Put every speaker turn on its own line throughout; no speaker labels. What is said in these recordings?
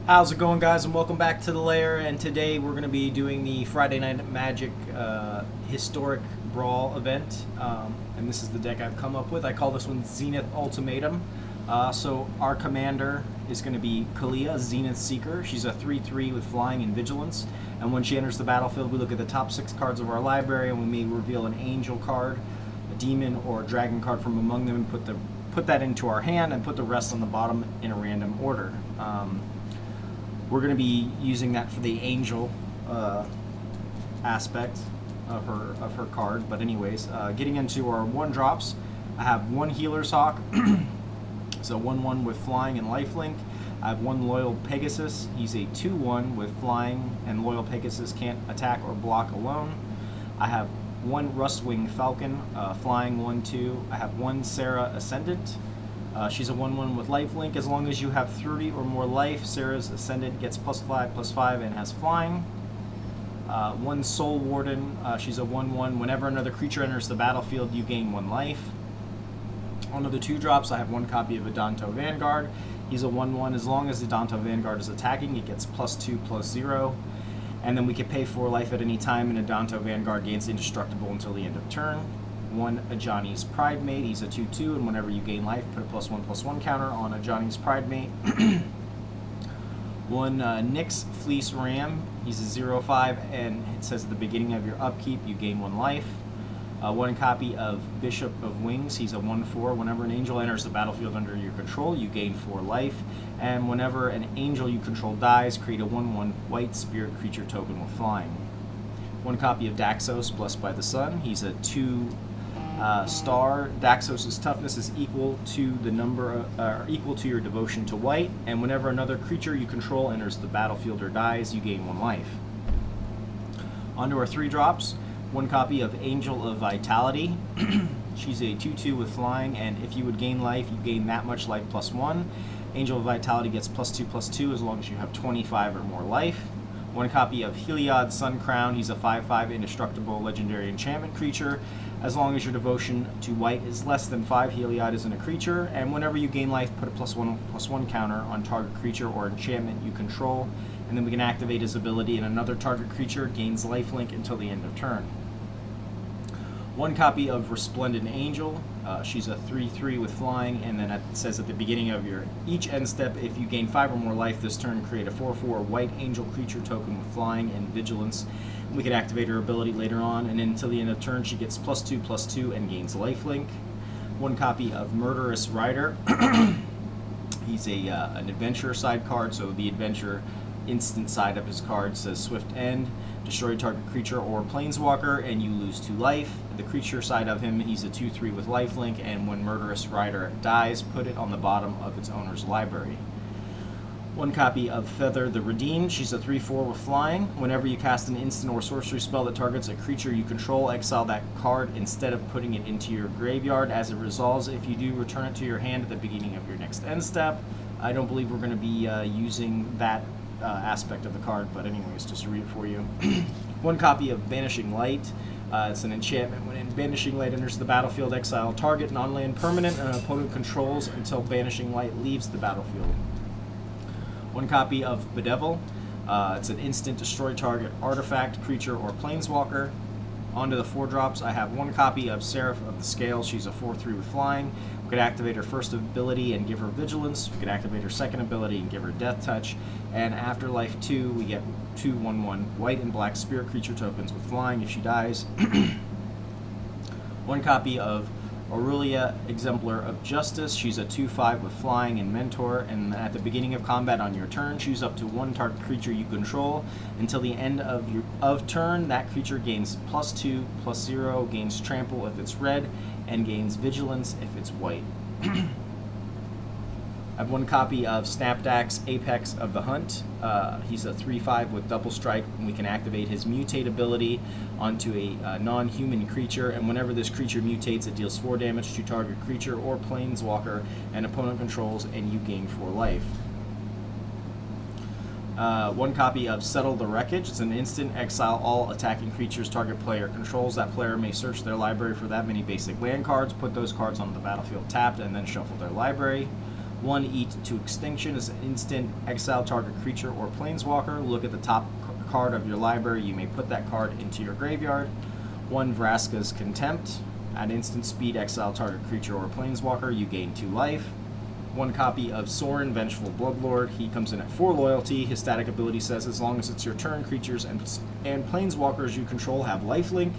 How's it going, guys, and welcome back to the LAIR. And today we're going to be doing the Friday Night Magic Historic Brawl event, and this is the deck I've come up with. I call this one Zenith Ultimatum. So our commander is going to be Kaalia, Zenith Seeker. She's a 3/3 with flying and vigilance, and when she enters the battlefield, we look at the top 6 cards of our library, and we may reveal an angel card, a demon, or a dragon card from among them, and put that into our hand, and put the rest on the bottom in a random order. We're going to be using that for the angel aspect of her card. But anyways, getting into our 1-drops, I have 1 Healer's Hawk, so 1/1 with flying and lifelink. I have 1 Loyal Pegasus. He's a 2/1 with flying, and Loyal Pegasus can't attack or block alone. I have 1 Rustwing Falcon, flying 1/2. I have 1 Serra Ascendant. She's a 1/1 with lifelink. As long as you have 30 or more life, Serra's Ascendant gets +5/+5 and has flying. 1 Soul Warden. She's a 1/1. Whenever another creature enters the battlefield, you gain 1 life. On to the 2-drops, I have 1 copy of Adanto Vanguard. He's a 1/1. As long as the Adanto Vanguard is attacking, it gets +2/+0. And then we can pay 4 life at any time, and Adanto Vanguard gains indestructible until the end of turn. 1 Ajani's Pridemate. He's a 2/2, and whenever you gain life, put a +1/+1 counter on Ajani's Pridemate. 1 Nyx Fleece Ram. He's a 0/5, and it says at the beginning of your upkeep, you gain 1 life. 1 copy of Bishop of Wings. He's a 1/4. Whenever an angel enters the battlefield under your control, you gain 4 life. And whenever an angel you control dies, create a 1/1 white spirit creature token with flying. 1 copy of Daxos, Blessed by the Sun. He's a 2 star. Daxos' toughness is equal to the number, equal to your devotion to white, and whenever another creature you control enters the battlefield or dies, you gain 1 life. Onto our 3-drops. 1 copy of Angel of Vitality. She's a 2/2 with flying, and if you would gain life, you gain that much life +1. Angel of Vitality gets +2/+2 as long as you have 25 or more life. 1 copy of Heliod Sun Crown. He's a 5/5 indestructible legendary enchantment creature. As long as your devotion to white is less than 5, Heliod isn't a creature, and whenever you gain life, put a +1/+1 counter on target creature or enchantment you control, and then we can activate his ability, and another target creature gains lifelink until the end of turn. 1 copy of Resplendent Angel. She's a 3/3 with flying, and then it says at the beginning of your each end step, if you gain 5 or more life this turn, create a 4/4 white angel creature token with flying and vigilance. We can activate her ability later on, and then until the end of turn, she gets +2/+2 and gains lifelink. 1 copy of Murderous Rider. He's an adventure side card, so the adventure instant side of his card says Swift End. Destroy target creature or planeswalker, and you lose 2 life. The creature side of him, he's a 2/3 with lifelink, and when Murderous Rider dies, put it on the bottom of its owner's library. 1 copy of Feather the Redeemed. She's a 3/4 with flying. Whenever you cast an instant or sorcery spell that targets a creature you control, exile that card instead of putting it into your graveyard. As it resolves, if you do, return it to your hand at the beginning of your next end step. I don't believe we're going to be using that aspect of the card, but anyways, just to read it for you. 1 copy of Banishing Light. It's an enchantment. When Banishing Light enters the battlefield, exile target non-land permanent an opponent controls until Banishing Light leaves the battlefield. 1 copy of Bedevil. It's an instant destroy target artifact, creature, or planeswalker. Onto the 4-drops, I have 1 copy of Seraph of the Scale. She's a 4/3 with flying. We could activate her first ability and give her vigilance. We could activate her second ability and give her death touch. And Afterlife 2, we get 2 1/1 white and black spirit creature tokens with flying if she dies. 1 copy of Aurelia, Exemplar of Justice. She's a 2/5 with flying and mentor, and at the beginning of combat on your turn, choose up to 1 target creature you control. Until the end of turn, that creature gains +2/+0, gains trample if it's red, and gains vigilance if it's white. I have 1 copy of Snapdax, Apex of the Hunt. He's a 3/5 with double strike, and we can activate his mutate ability onto a non-human creature, and whenever this creature mutates, it deals 4 damage to target creature or planeswalker and opponent controls, and you gain 4 life. 1 copy of Settle the Wreckage. It's an instant, exile all attacking creatures target player controls. That player may search their library for that many basic land cards, put those cards on the battlefield tapped, and then shuffle their library. 1 Eat to Extinction is an instant exile target creature or planeswalker. Look at the top card of your library. You may put that card into your graveyard. 1 Vraska's Contempt. At instant speed, exile target creature or planeswalker. You gain 2 life. 1 copy of Sorin, Vengeful Bloodlord. He comes in at 4 loyalty. His static ability says as long as it's your turn, creatures and planeswalkers you control have lifelink.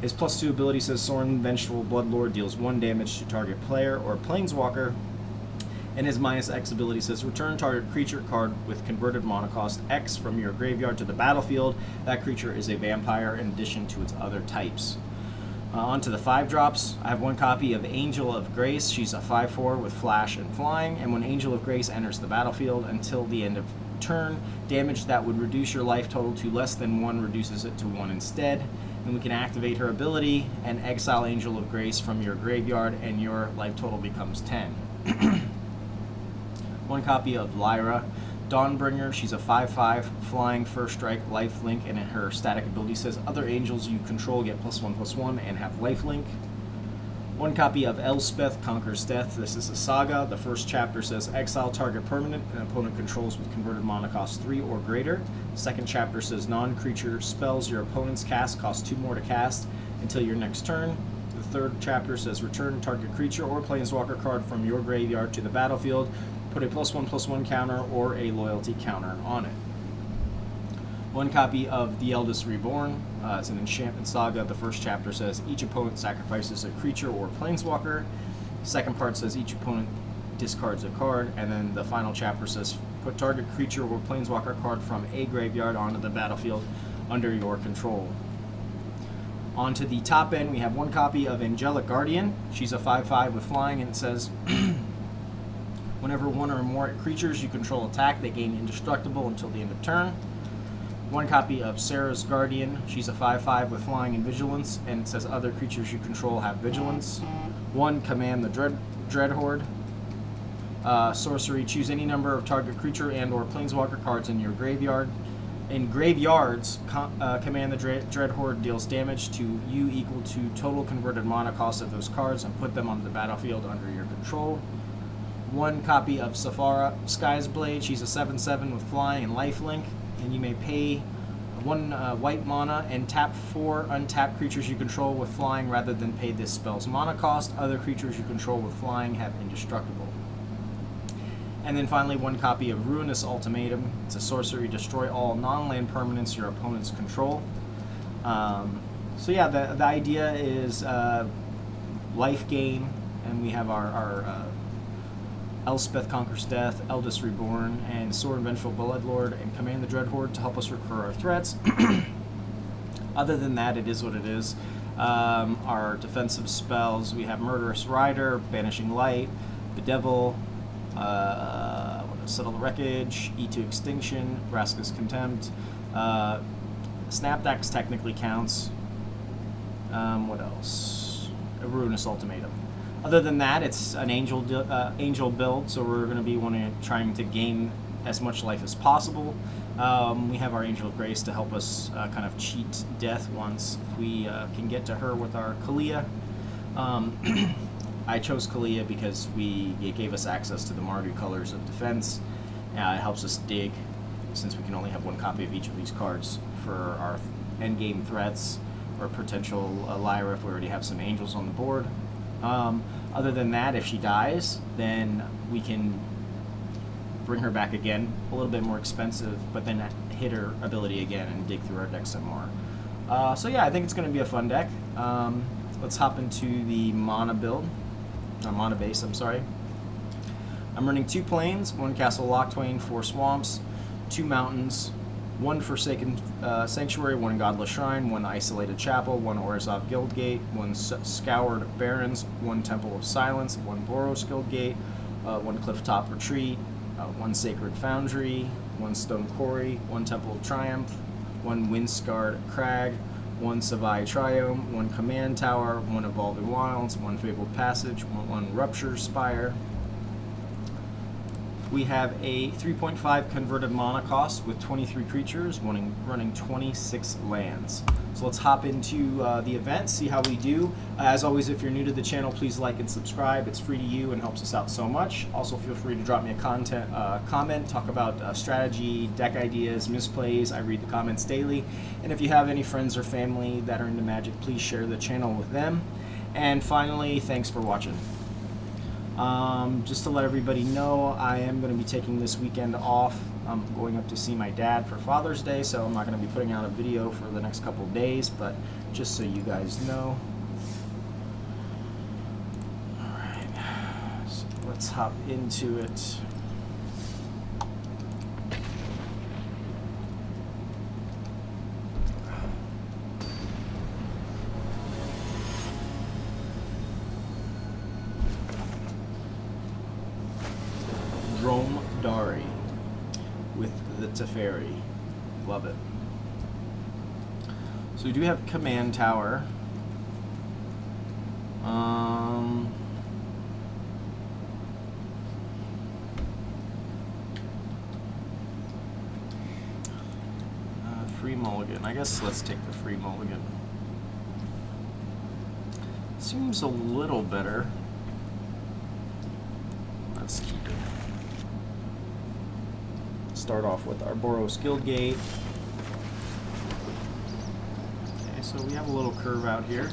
His +2 ability says Sorin, Vengeful Bloodlord deals 1 damage to target player or planeswalker. And his -X ability says return target creature card with converted mana cost X from your graveyard to the battlefield. That creature is a vampire in addition to its other types. On to the 5-drops. I have 1 copy of Angel of Grace. She's a 5/4 with flash and flying, and when Angel of Grace enters the battlefield until the end of turn, damage that would reduce your life total to less than 1 reduces it to 1 instead. And we can activate her ability and exile Angel of Grace from your graveyard, and your life total becomes 10. 1 copy of Lyra Dawnbringer. She's a 5/5 flying, first strike, lifelink, and her static ability says other angels you control get +1/+1 and have lifelink. 1 copy of Elspeth Conquers Death. This is a saga. The first chapter says exile target permanent an opponent controls with converted mana cost 3 or greater. Second chapter says non-creature spells your opponent's cast cost 2 more to cast until your next turn. The third chapter says return target creature or planeswalker card from your graveyard to the battlefield. Put a +1/+1 counter or a loyalty counter on it. 1 copy of The Eldest Reborn. It's an enchantment saga. The first chapter says each opponent sacrifices a creature or planeswalker. Second part says each opponent discards a card. And then the final chapter says put target creature or planeswalker card from a graveyard onto the battlefield under your control. On to the top end, we have 1 copy of Angelic Guardian. She's a 5/5 with flying, and it says whenever 1 or more creatures you control attack, they gain indestructible until the end of turn. 1 copy of Serra's Guardian. She's a 5/5 with flying and vigilance, and it says other creatures you control have vigilance. 1 Command the Dreadhorde. Sorcery, choose any number of target creature and or planeswalker cards in your graveyard. In graveyards, Command the Dreadhorde deals damage to you equal to total converted mana cost of those cards and put them on the battlefield under your control. 1 copy of Sephara, Sky's Blade. She's a 7/7 with flying and lifelink, and you may pay 1 white mana and tap 4 untapped creatures you control with flying rather than pay this spell's mana cost. Other creatures you control with flying have indestructible. And then finally 1 copy of Ruinous Ultimatum. It's a sorcery, destroy all non-land permanents your opponents control. So yeah, the idea is life gain, and we have our Elspeth Conquers Death, Eldest Reborn, and Sorin, Vengeful Bloodlord, and Command the Dreadhorde to help us recur our threats. Other than that, it is what it is. Our defensive spells, we have Murderous Rider, Banishing Light, Bedevil, Settle the Wreckage, Eat to Extinction, Vraska's Contempt. Snapdax technically counts. What else? A Ruinous Ultimatum. Other than that, it's an angel build, so we're going to be trying to gain as much life as possible. We have our Angel of Grace to help us kind of cheat death once we can get to her with our Kaalia. I chose Kaalia because it gave us access to the MARDU colors of defense. It helps us dig, since we can only have 1 copy of each of these cards for our endgame threats or potential Lyra if we already have some angels on the board. Other than that, if she dies, then we can bring her back again, a little bit more expensive, but then hit her ability again and dig through our deck some more. So yeah, I think it's going to be a fun deck. Let's hop into the mana build. Mana base, I'm sorry. I'm running 2 plains, 1 Castle Locktwain, 4 swamps, 2 mountains, 1 Forsaken Sanctuary, 1 Godless Shrine, 1 Isolated Chapel, 1 Orzhov Guildgate, 1 Scoured Barrens, 1 Temple of Silence, 1 Boros Guildgate, 1 Clifftop Retreat, 1 Sacred Foundry, 1 Stone Quarry, 1 Temple of Triumph, 1 Windscarred Crag, 1 Savai Triome, 1 Command Tower, 1 Evolving Wilds, 1 Fabled Passage, 1 Rupture Spire. We have a 3.5 converted mana cost with 23 creatures, running 26 lands. So let's hop into the event, see how we do. As always, if you're new to the channel, please like and subscribe. It's free to you and helps us out so much. Also, feel free to drop me a comment, talk about strategy, deck ideas, misplays. I read the comments daily. And if you have any friends or family that are into Magic, please share the channel with them. And finally, thanks for watching. Just to let everybody know, I am going to be taking this weekend off. I'm going up to see my dad for Father's Day, so I'm not going to be putting out a video for the next couple of days, but just so you guys know. Alright, so let's hop into it. Dawnbringer with the Teferi. Love it. So we do have Command Tower. Free mulligan. I guess let's take the free mulligan. Seems a little better. Let's keep it. Start off with our Boros Guildgate. Okay, so we have a little curve out here.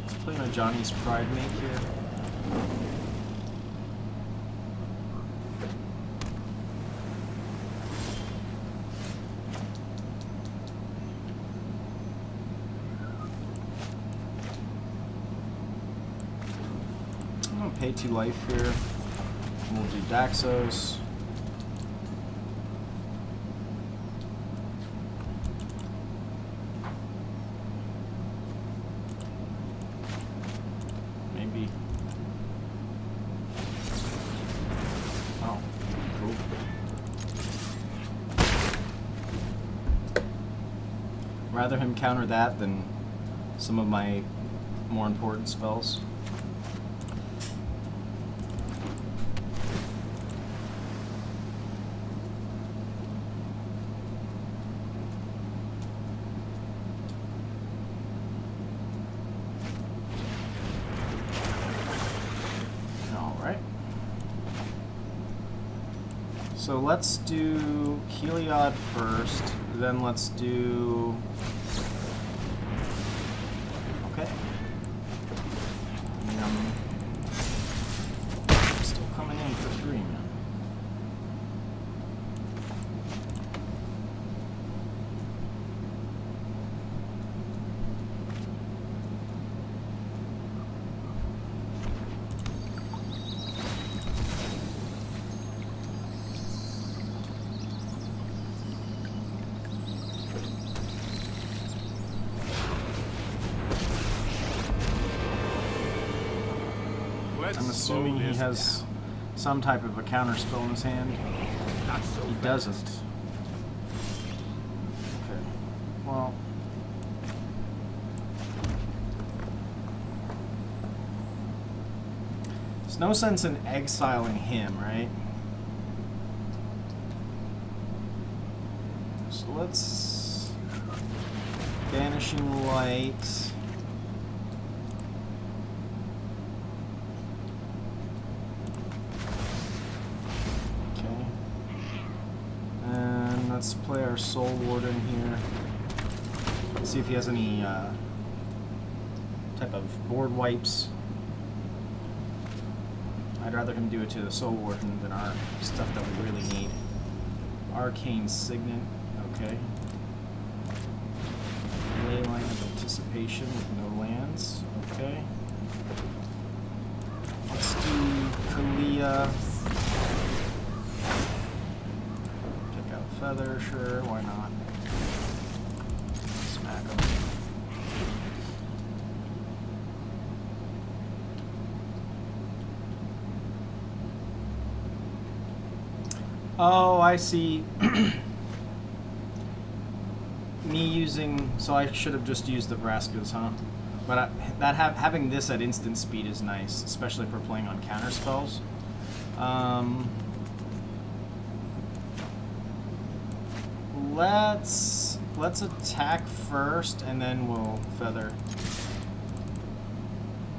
Let's play my Johnny's Pride Mate here. Pay 2 life here. We'll do Daxos. Maybe. Oh, cool. Rather him counter that than some of my more important spells. So let's do Kaalia first, then let's do... Okay. Still coming in for 3, man. I'm assuming he has some type of a counter spell in his hand. He doesn't. Okay. Well. There's no sense in exiling him, right? So let's... Banishing Light. Let's play our Soul Warden here. Let's see if he has any type of board wipes. I'd rather him do it to the Soul Warden than our stuff that we really need. Arcane Signet, okay. Leyline of Anticipation with no lands, okay. Let's do Kaalia. Feather, sure, why not? Smack him. Oh, I see. Me using... So I should have just used the Vraskas, huh? But having this at instant speed is nice, especially if we're playing on counter spells. Let's attack first, and then we'll feather.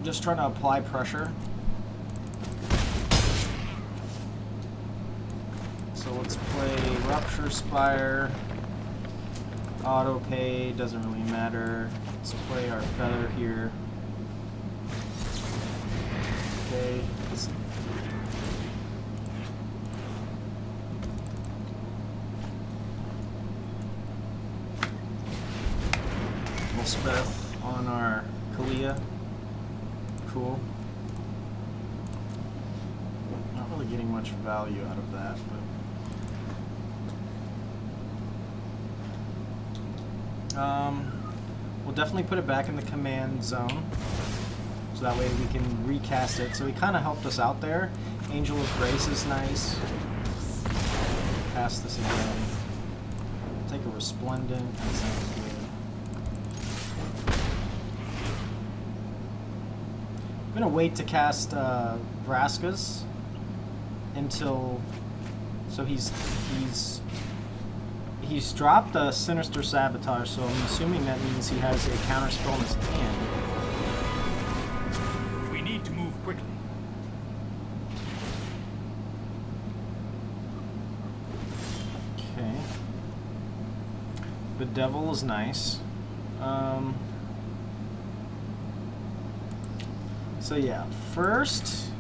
Just trying to apply pressure. So let's play Rupture Spire. Auto pay doesn't really matter. Let's play our feather here. Okay. We'll spec on our Kaalia. Cool. Not really getting much value out of that, but. We'll definitely put it back in the command zone, so that way we can recast it. So he kind of helped us out there. Angel of Grace is nice. Cast this again. Take a Resplendent. That sounds good. I'm gonna wait to cast Vraska's until. So he's dropped a Sinister Sabotage, so I'm assuming that means he has a counter spell in his hand.
We need to move quickly.
Okay. Bedevil is nice. So yeah, first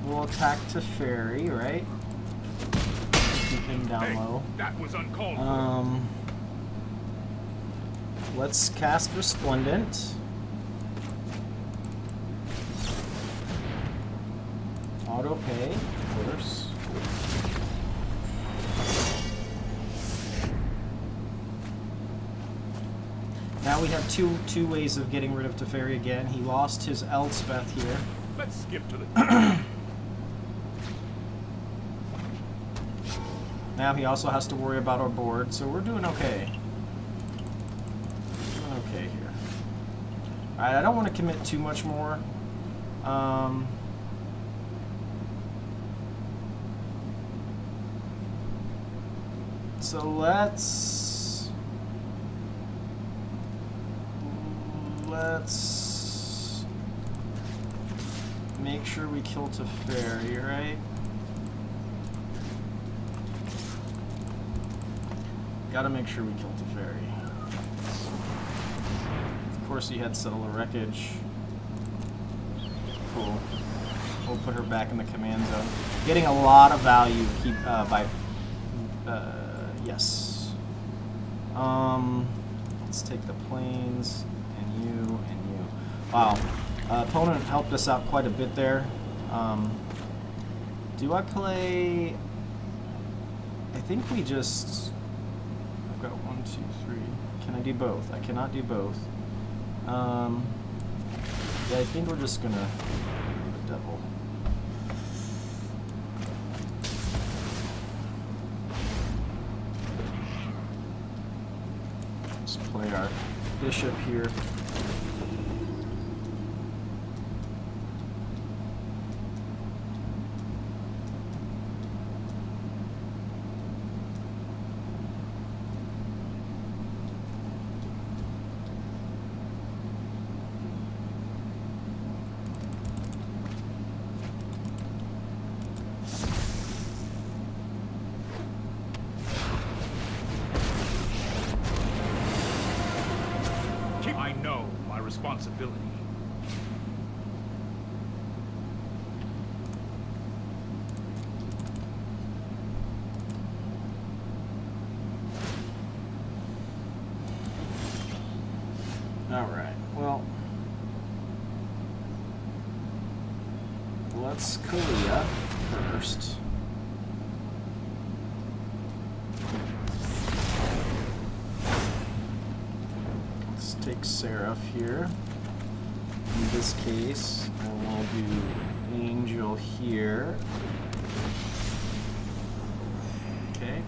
we'll attack to Fairy, right? Keep him down low.
That was uncalled for.
Let's cast Resplendent. Auto pay, of course. Now we have two ways of getting rid of Teferi again. He lost his Elspeth here.
Let's skip to the.
Now he also has to worry about our board, so we're doing okay. Doing okay here. Alright, I don't want to commit too much more. So let's make sure we kill Teferi, right? Gotta make sure we kill Teferi. Of course, he had Settle the Wreckage. Cool. We'll put her back in the command zone. Getting a lot of value by. Yes. Let's take the planes and you and you. Wow. Opponent helped us out quite a bit there. Do I play? I think we just. I've got 1, 2, 3. Can I do both? I cannot do both. Yeah, I think we're just gonna Bedevil. Let's play our bishop here.
I know my responsibility.
All right. Well, let's Kaalia first. Take Seraph here. In this case, and we'll do Angel here. Okay.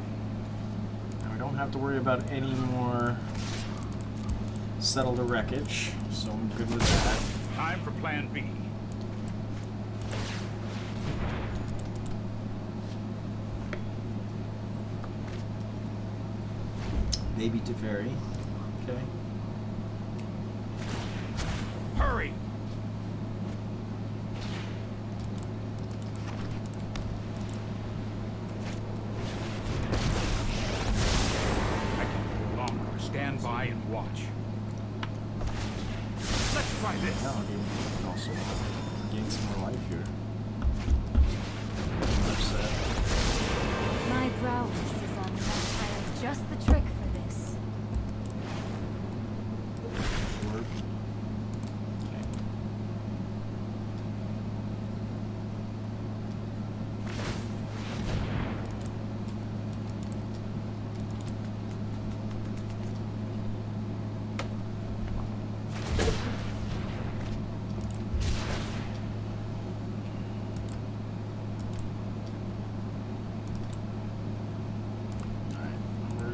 Now we don't have to worry about any more Settle the Wreckage, so I'm good with that.
Time for Plan B.
Baby Teferi. Okay.
Hurry! I can no longer stand by and watch. Let's try this.
Now, dude, also gain some more life here. Upset.
My prowess is on the vampire, just the trick for this.
Word. Okay.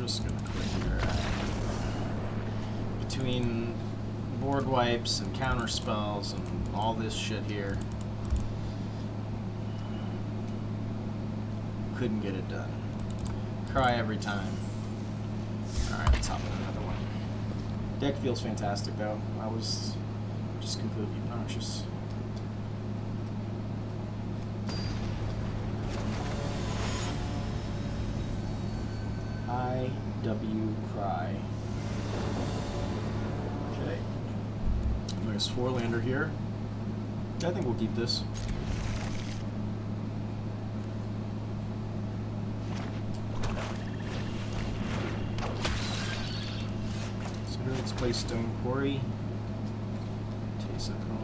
Just gonna click here. Between board wipes and counter spells and all this shit here, couldn't get it done. Cry every time. Alright, let's hop in another one. Deck feels fantastic though. I was just completely obnoxious. IW Cry. Okay. There's 4-lander here. I think we'll keep this. So here, let's play Stone Quarry. Tesa Cone.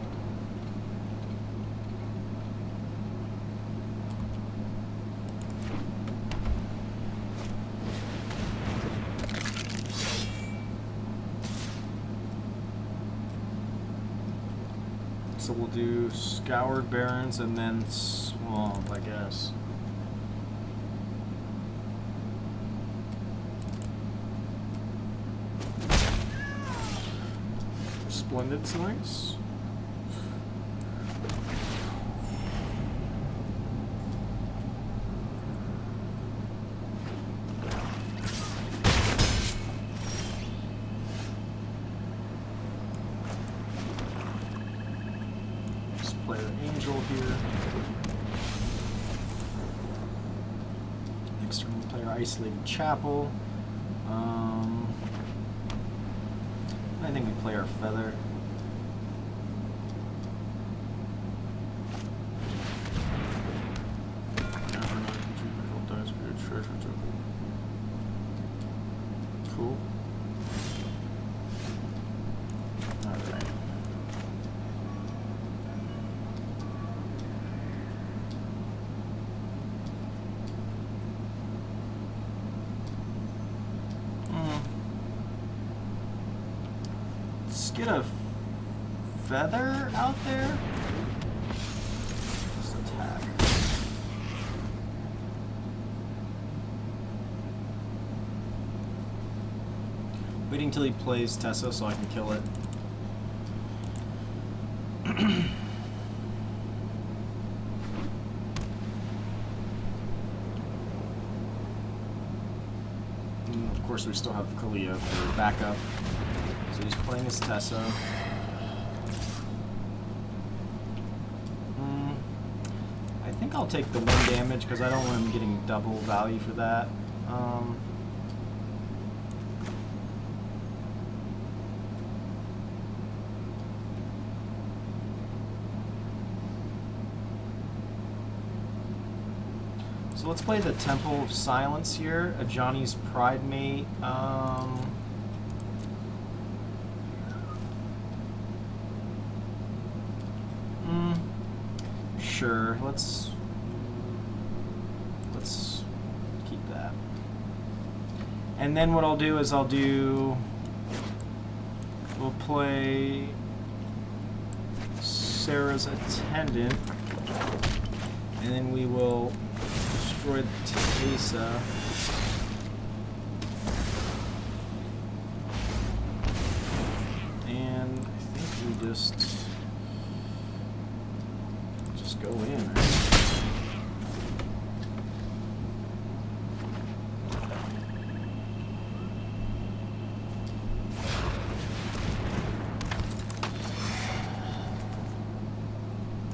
So we'll do Scoured Barrens and then Swamp, I guess. Resplendent's nice. Angel here. Next turn we'll play our Isolated Chapel. I think we play our Feather. Cool. Alright. Get a Feather out there. Just attack. Waiting till he plays Tessa so I can kill it. And of course, we still have Kaalia for backup. So he's playing his Tessa. I think I'll take the 1 damage because I don't want him getting double value for that. So let's play the Temple of Silence here, Ajani's Pride Mate. Sure, let's keep that. And then what I'll do is we'll play Serra's Attendant, and then we will destroy the Tesa. just go in.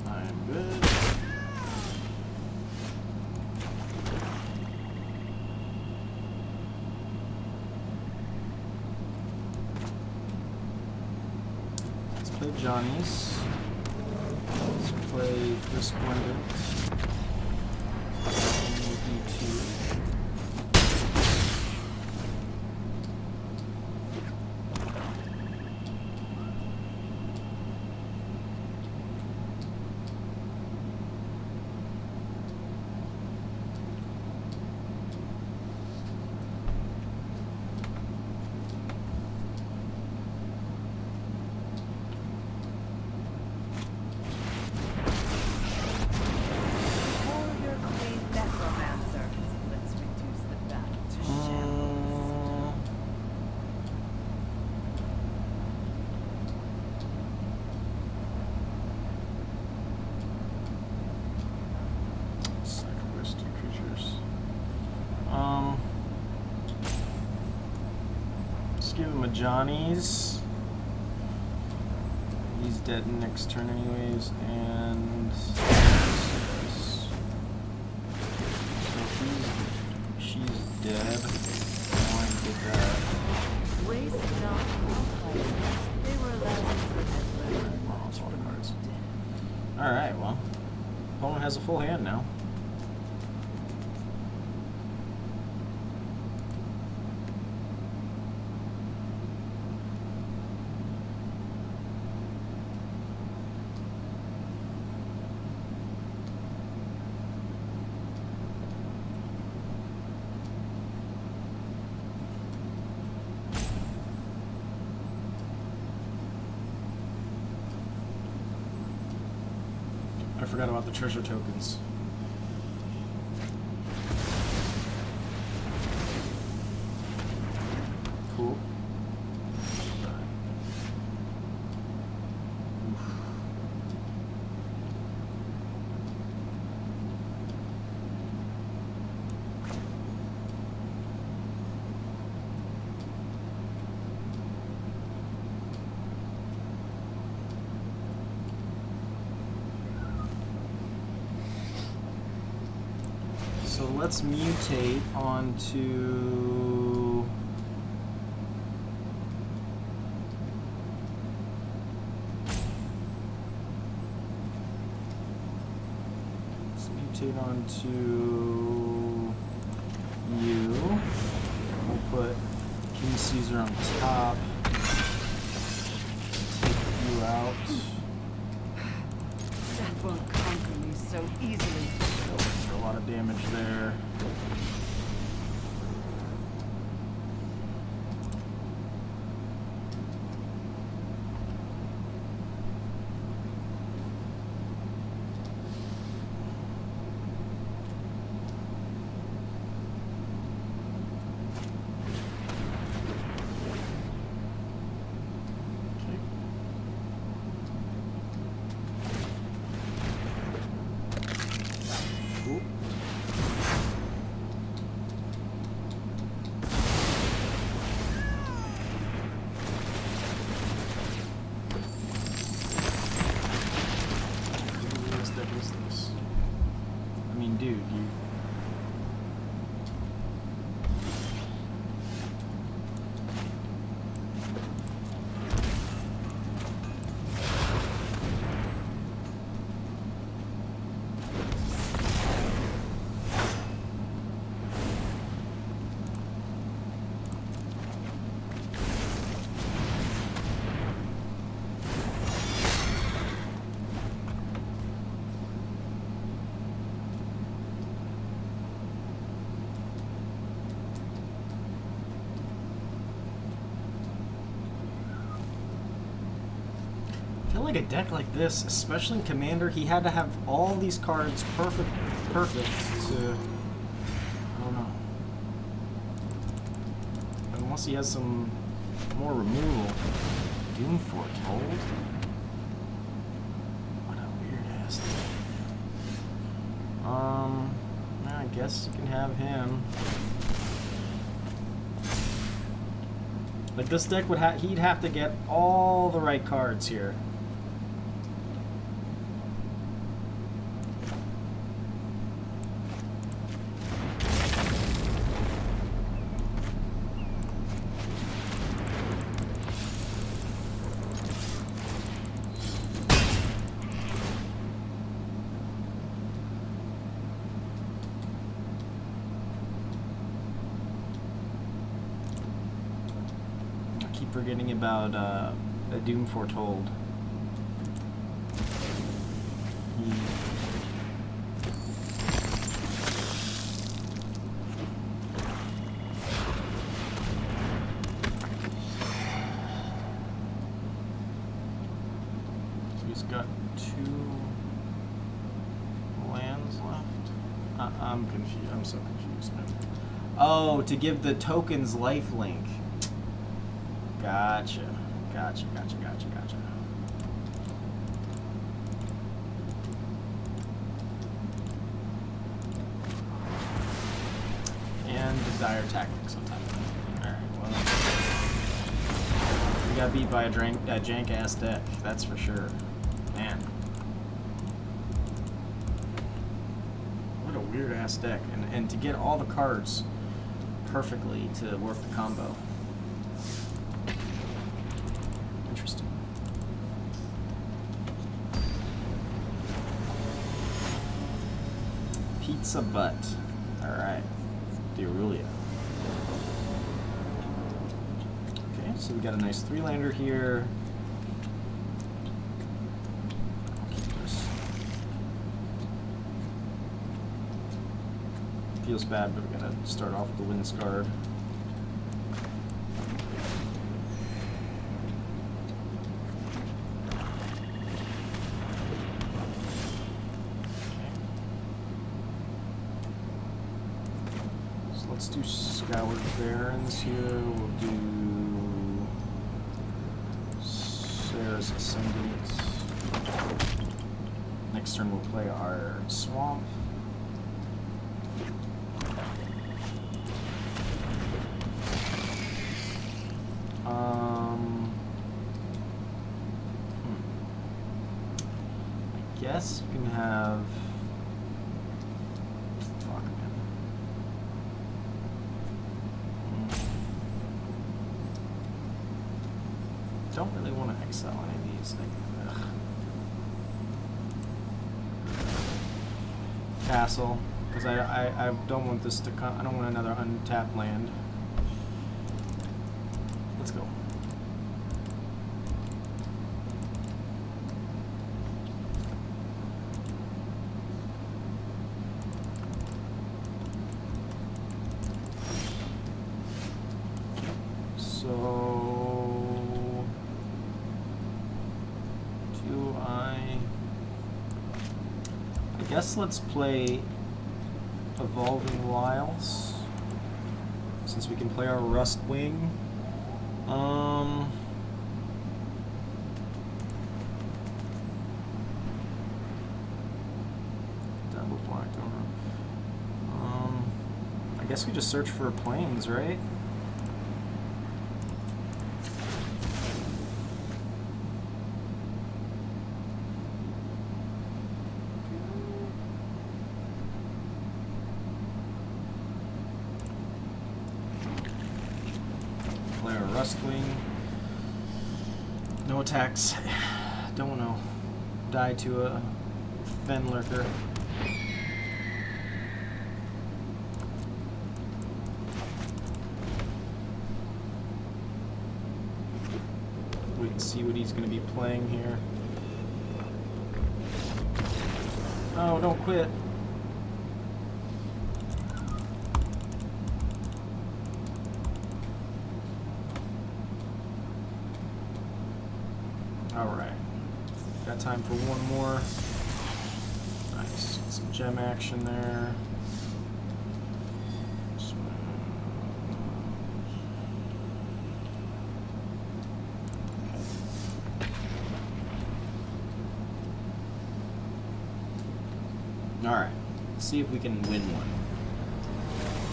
I'm good. Let's play Johnny's. Let's play Resplendent. Give him a Johnny's. He's dead next turn anyways, and so she's dead. I want to get that.
Waste not they were allowed to
cards. Alright, well. Opponent has a full hand now. I forgot about the treasure tokens. Cool. So let's mutate onto you. We'll put King Caesar on top. Take you out.
That won't conquer me so easily.
A lot of damage there. Dude, you... I feel like a deck like this, especially in Commander, he had to have all these cards perfect to, I don't know. Unless he has some more removal. Doom Foretold? I guess you can have him. Like this deck would he'd have to get all the right cards here. Forgetting about a Doom Foretold. So he's got 2 lands left. I'm confused. I'm so confused. Oh, to give the tokens lifelink. Gotcha. And Desire Tactics on top of that. Alright, well. We got beat by a jank-ass deck, that's for sure. Man. What a weird-ass deck. And to get all the cards perfectly to work the combo. Pizza butt. Alright. The Aurelia. Okay, so we got a nice 3-lander here. I'll keep this. Feels bad, but we gotta start off with the Windscarred. Let's do Scoured Barrens here. We'll do Serra's Ascendant. Next turn we'll play our Swamp. I guess you can have. Don't really want to exile any of these. Like, Castle, because I don't want this to come. I don't want another untapped land. Let's go. Guess let's play Evolving Wiles, since we can play our Rustwing. Double black, I guess we just search for planes, right? Rustwing. No attacks. Don't want to die to a Fen Lurker. Wait and see what he's going to be playing here. Oh, don't quit. Alright. Got time for one more. Nice. Get some gem action there. Alright. Let's see if we can win one.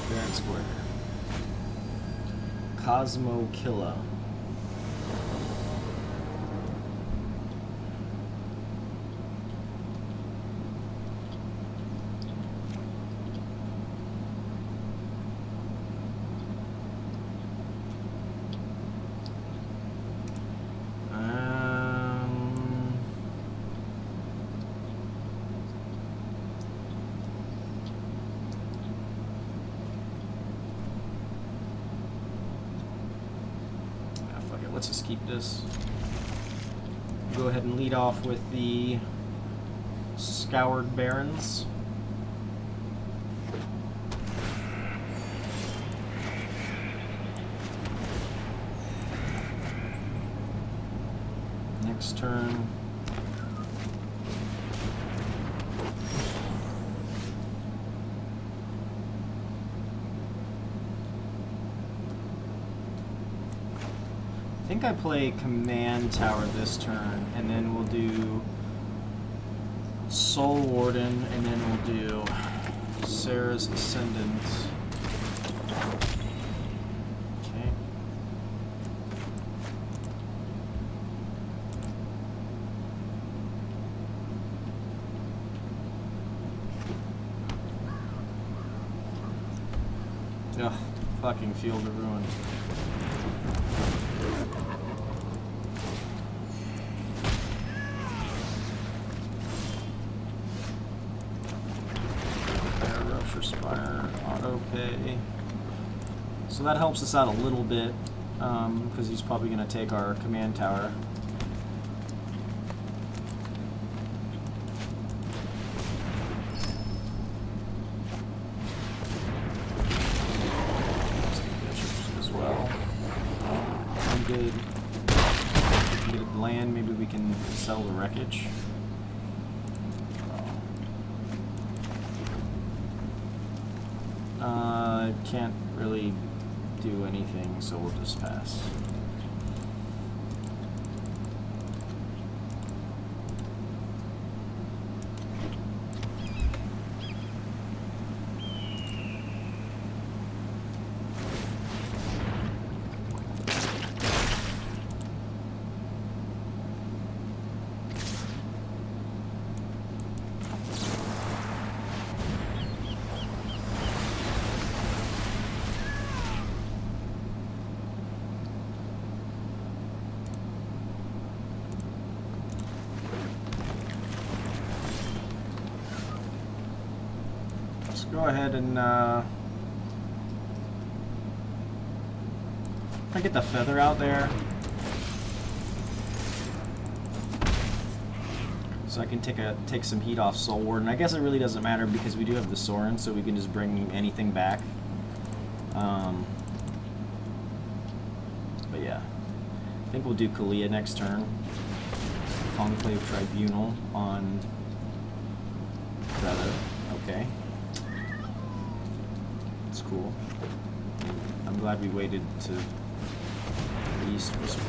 Fair and square. Cosmo Killa. Let's just keep this. Go ahead and lead off with the Scoured Barons. Next turn. I think I play Command Tower this turn, and then we'll do Soul Warden, and then we'll do Serra's Ascendant. Okay. Ugh, fucking Field of Ruin. So that helps us out a little bit, because he's probably going to take our command tower. As well. I'm good. If we get a land, maybe we can settle the wreckage. Can't really do anything, so we'll just pass. Go ahead and I get the feather out there so I can take some heat off Soul Warden. I guess it really doesn't matter because we do have the Sorin, so we can just bring anything back. But yeah, I think we'll do Kaalia next turn. Conclave Tribunal on feather. Okay. Cool. I'm glad we waited to East Whisper.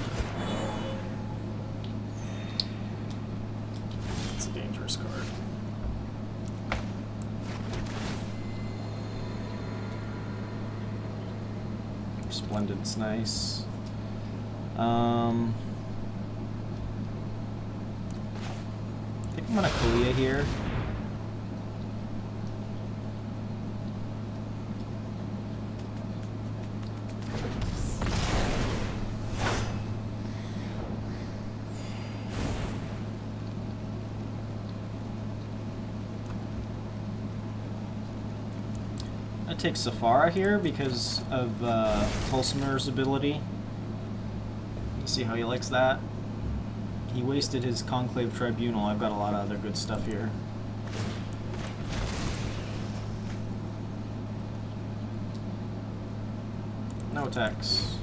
It's a dangerous card. Resplendent's nice. I think I'm gonna Kaalia here. Take Sephara here because of Pulsemir's ability. Let's see how he likes that. He wasted his Conclave Tribunal. I've got a lot of other good stuff here. No attacks.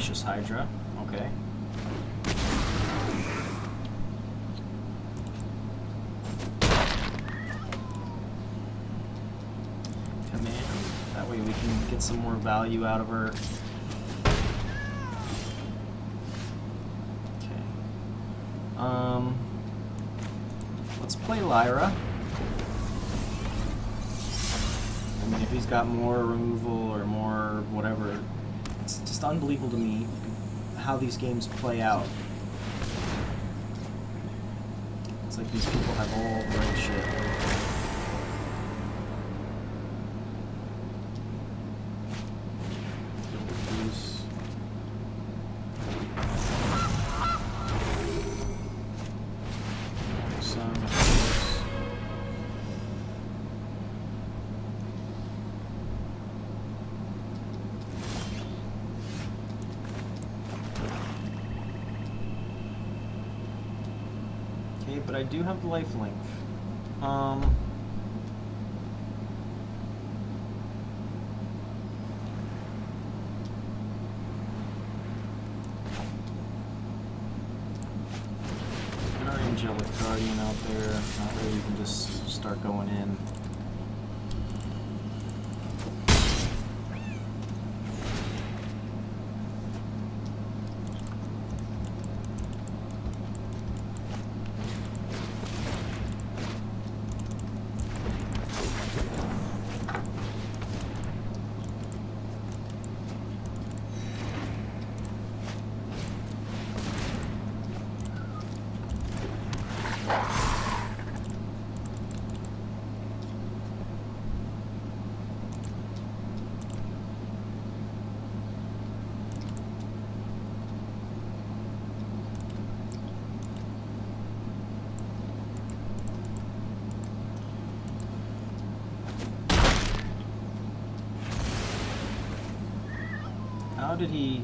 Voracious Hydra. Okay. Command. That way we can get some more value out of her. Okay. Let's play Lyra. I mean, if he's got more removal or more whatever, it's just unbelievable to me how these games play out. It's like these people have all the right shit. But I do have the lifelink. Get our Angelic Guardian out there. That way we can just start going in. How did he...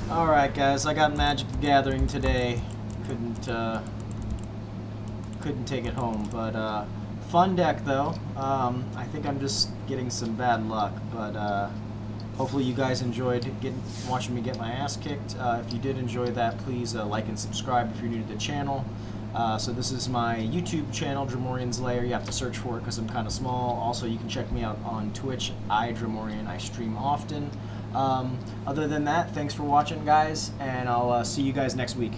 Alright guys, I got Magic the Gathering today. Couldn't take it home, but fun deck though. I think I'm just getting some bad luck, but hopefully you guys enjoyed watching me get my ass kicked. If you did enjoy that, please like and subscribe if you're new to the channel. So this is my YouTube channel, DREMORIAN'S LAIR. You have to search for it because I'm kind of small. Also, you can check me out on Twitch, DREMORIAN. I stream often. Other than that, thanks for watching, guys, and I'll see you guys next week.